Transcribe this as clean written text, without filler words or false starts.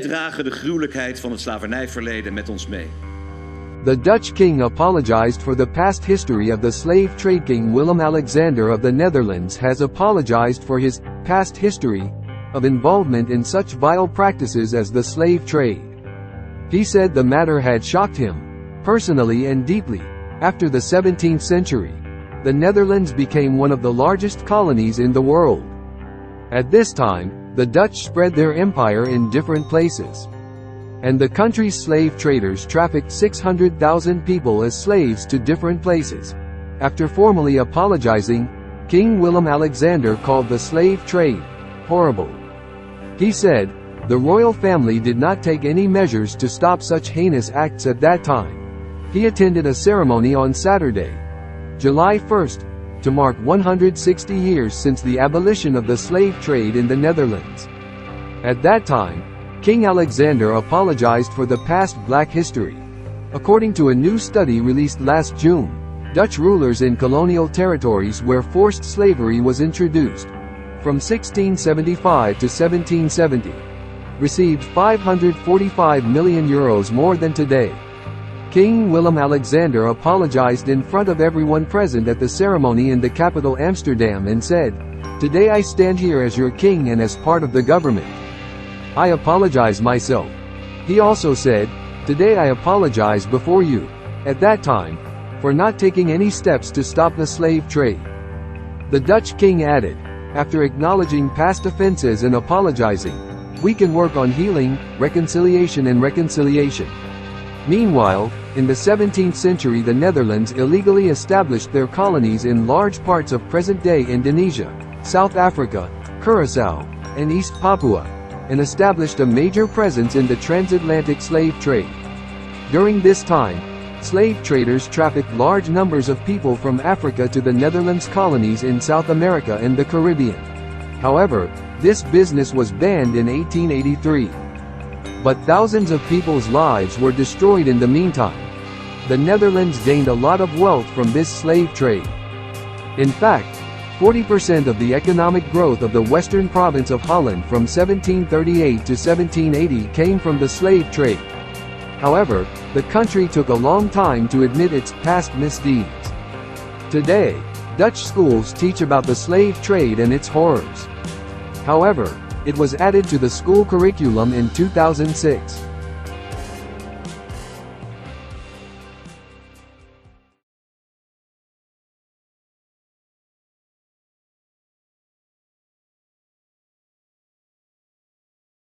dragen de gruwelijkheid van het slavernijverleden met ons mee. The Dutch king apologized for the past history of the slave trade. King Willem-Alexander of the Netherlands has apologized for his past history of involvement in such vile practices as the slave trade. He said the matter had shocked him personally and deeply. After the 17th century, the Netherlands became one of the largest colonies in the world. At this time, the Dutch spread their empire in different places, and the country's slave traders trafficked 600,000 people as slaves to different places. After formally apologizing, King Willem-Alexander called the slave trade horrible. He said, "The royal family did not take any measures to stop such heinous acts at that time." He attended a ceremony on Saturday, July 1st, to mark 160 years since the abolition of the slave trade in the Netherlands. At that time, King Alexander apologized for the past black history. According to a new study released last June, Dutch rulers in colonial territories where forced slavery was introduced, from 1675 to 1770, received €545 million more than today. King Willem-Alexander apologized in front of everyone present at the ceremony in the capital Amsterdam and said, "Today I stand here as your king and as part of the government. I apologize myself." He also said, "Today I apologize before you, at that time, for not taking any steps to stop the slave trade." The Dutch king added, after acknowledging past offenses and apologizing, "We can work on healing, reconciliation and reconciliation." Meanwhile, in the 17th century the Netherlands illegally established their colonies in large parts of present-day Indonesia, South Africa, Curaçao, and East Papua, and established a major presence in the transatlantic slave trade. During this time, slave traders trafficked large numbers of people from Africa to the Netherlands colonies in South America and the Caribbean. However, this business was banned in 1883. But thousands of people's lives were destroyed in the meantime. The Netherlands gained a lot of wealth from this slave trade. In fact, 40% of the economic growth of the western province of Holland from 1738 to 1780 came from the slave trade. However, the country took a long time to admit its past misdeeds. Today, Dutch schools teach about the slave trade and its horrors. However, it was added to the school curriculum in 2006.